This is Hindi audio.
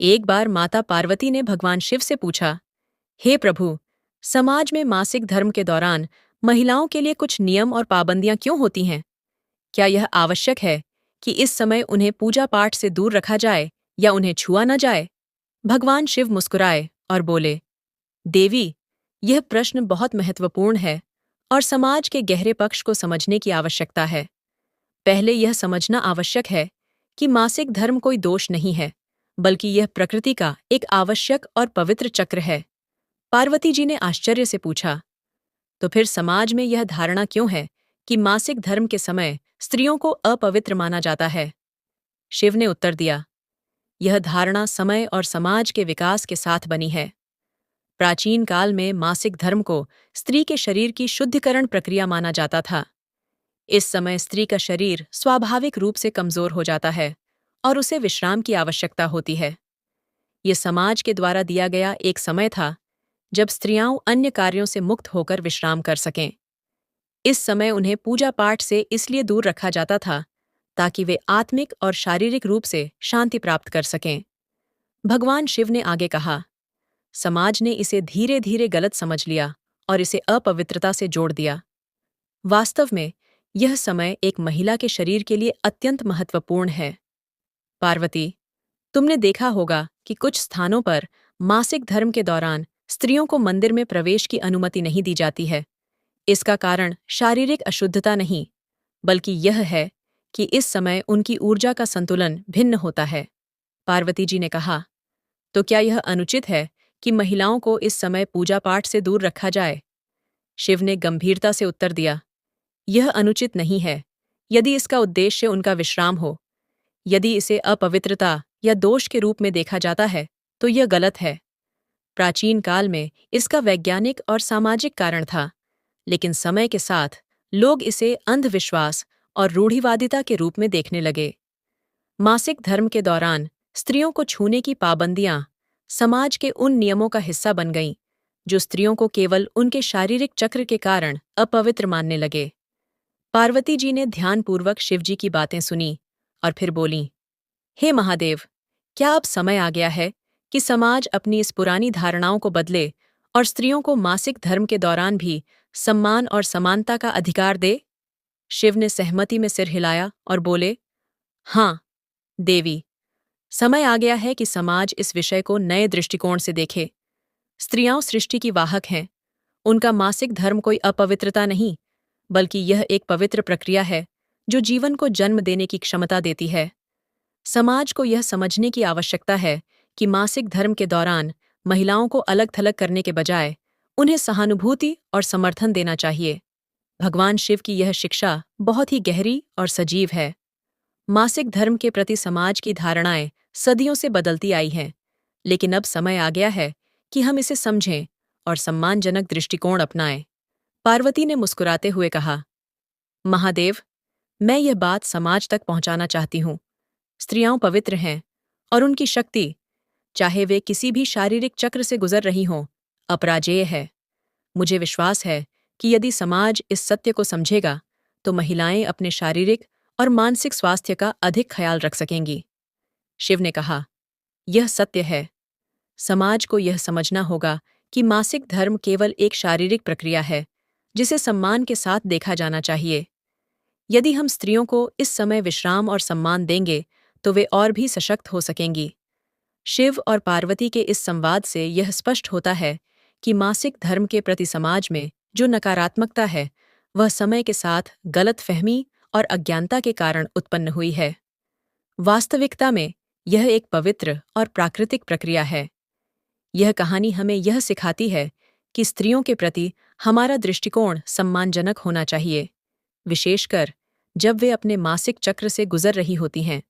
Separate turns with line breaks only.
एक बार माता पार्वती ने भगवान शिव से पूछा, हे प्रभु, समाज में मासिक धर्म के दौरान महिलाओं के लिए कुछ नियम और पाबंदियां क्यों होती हैं? क्या यह आवश्यक है कि इस समय उन्हें पूजा पाठ से दूर रखा जाए या उन्हें छुआ न जाए? भगवान शिव मुस्कुराए और बोले, देवी, यह प्रश्न बहुत महत्वपूर्ण है और समाज के गहरे पक्ष को समझने की आवश्यकता है। पहले यह समझना आवश्यक है कि मासिक धर्म कोई दोष नहीं है, बल्कि यह प्रकृति का एक आवश्यक और पवित्र चक्र है। पार्वती जी ने आश्चर्य से पूछा, तो फिर समाज में यह धारणा क्यों है कि मासिक धर्म के समय स्त्रियों को अपवित्र माना जाता है? शिव ने उत्तर दिया, यह धारणा समय और समाज के विकास के साथ बनी है। प्राचीन काल में मासिक धर्म को स्त्री के शरीर की शुद्धिकरण प्रक्रिया माना जाता था। इस समय स्त्री का शरीर स्वाभाविक रूप से कमजोर हो जाता है और उसे विश्राम की आवश्यकता होती है। ये समाज के द्वारा दिया गया एक समय था जब स्त्रियां अन्य कार्यों से मुक्त होकर विश्राम कर सकें। इस समय उन्हें पूजा पाठ से इसलिए दूर रखा जाता था ताकि वे आत्मिक और शारीरिक रूप से शांति प्राप्त कर सकें। भगवान शिव ने आगे कहा, समाज ने इसे धीरे धीरे गलत समझ लिया और इसे अपवित्रता से जोड़ दिया। वास्तव में यह समय एक महिला के शरीर के लिए अत्यंत महत्वपूर्ण है। पार्वती, तुमने देखा होगा कि कुछ स्थानों पर मासिक धर्म के दौरान स्त्रियों को मंदिर में प्रवेश की अनुमति नहीं दी जाती है। इसका कारण शारीरिक अशुद्धता नहीं, बल्कि यह है कि इस समय उनकी ऊर्जा का संतुलन भिन्न होता है। पार्वती जी ने कहा, तो क्या यह अनुचित है कि महिलाओं को इस समय पूजा पाठ से दूर रखा जाए? शिव ने गंभीरता से उत्तर दिया, यह अनुचित नहीं है यदि इसका उद्देश्य उनका विश्राम हो। यदि इसे अपवित्रता या दोष के रूप में देखा जाता है तो यह गलत है। प्राचीन काल में इसका वैज्ञानिक और सामाजिक कारण था, लेकिन समय के साथ लोग इसे अंधविश्वास और रूढ़िवादिता के रूप में देखने लगे। मासिक धर्म के दौरान स्त्रियों को छूने की पाबंदियां समाज के उन नियमों का हिस्सा बन गईं जो स्त्रियों को केवल उनके शारीरिक चक्र के कारण अपवित्र मानने लगे। पार्वती जी ने ध्यानपूर्वक शिवजी की बातें सुनी और फिर बोलीं, हे महादेव, क्या अब समय आ गया है कि समाज अपनी इस पुरानी धारणाओं को बदले और स्त्रियों को मासिक धर्म के दौरान भी सम्मान और समानता का अधिकार दे? शिव ने सहमति में सिर हिलाया और बोले, हाँ देवी, समय आ गया है कि समाज इस विषय को नए दृष्टिकोण से देखे। स्त्रियां सृष्टि की वाहक हैं। उनका मासिक धर्म कोई अपवित्रता नहीं, बल्कि यह एक पवित्र प्रक्रिया है जो जीवन को जन्म देने की क्षमता देती है। समाज को यह समझने की आवश्यकता है कि मासिक धर्म के दौरान महिलाओं को अलग थलग करने के बजाय उन्हें सहानुभूति और समर्थन देना चाहिए। भगवान शिव की यह शिक्षा बहुत ही गहरी और सजीव है। मासिक धर्म के प्रति समाज की धारणाएं सदियों से बदलती आई हैं, लेकिन अब समय आ गया है कि हम इसे समझें और सम्मानजनक दृष्टिकोण अपनाएं। पार्वती ने मुस्कुराते हुए कहा, महादेव, मैं यह बात समाज तक पहुंचाना चाहती हूँ। स्त्रियां पवित्र हैं और उनकी शक्ति, चाहे वे किसी भी शारीरिक चक्र से गुजर रही हों, अपराजेय है। मुझे विश्वास है कि यदि समाज इस सत्य को समझेगा तो महिलाएं अपने शारीरिक और मानसिक स्वास्थ्य का अधिक ख्याल रख सकेंगी। शिव ने कहा, यह सत्य है। समाज को यह समझना होगा कि मासिक धर्म केवल एक शारीरिक प्रक्रिया है जिसे सम्मान के साथ देखा जाना चाहिए। यदि हम स्त्रियों को इस समय विश्राम और सम्मान देंगे तो वे और भी सशक्त हो सकेंगी। शिव और पार्वती के इस संवाद से यह स्पष्ट होता है कि मासिक धर्म के प्रति समाज में जो नकारात्मकता है वह समय के साथ गलतफहमी और अज्ञानता के कारण उत्पन्न हुई है। वास्तविकता में यह एक पवित्र और प्राकृतिक प्रक्रिया है। यह कहानी हमें यह सिखाती है कि स्त्रियों के प्रति हमारा दृष्टिकोण सम्मानजनक होना चाहिए, विशेषकर जब वे अपने मासिक चक्र से गुजर रही होती हैं।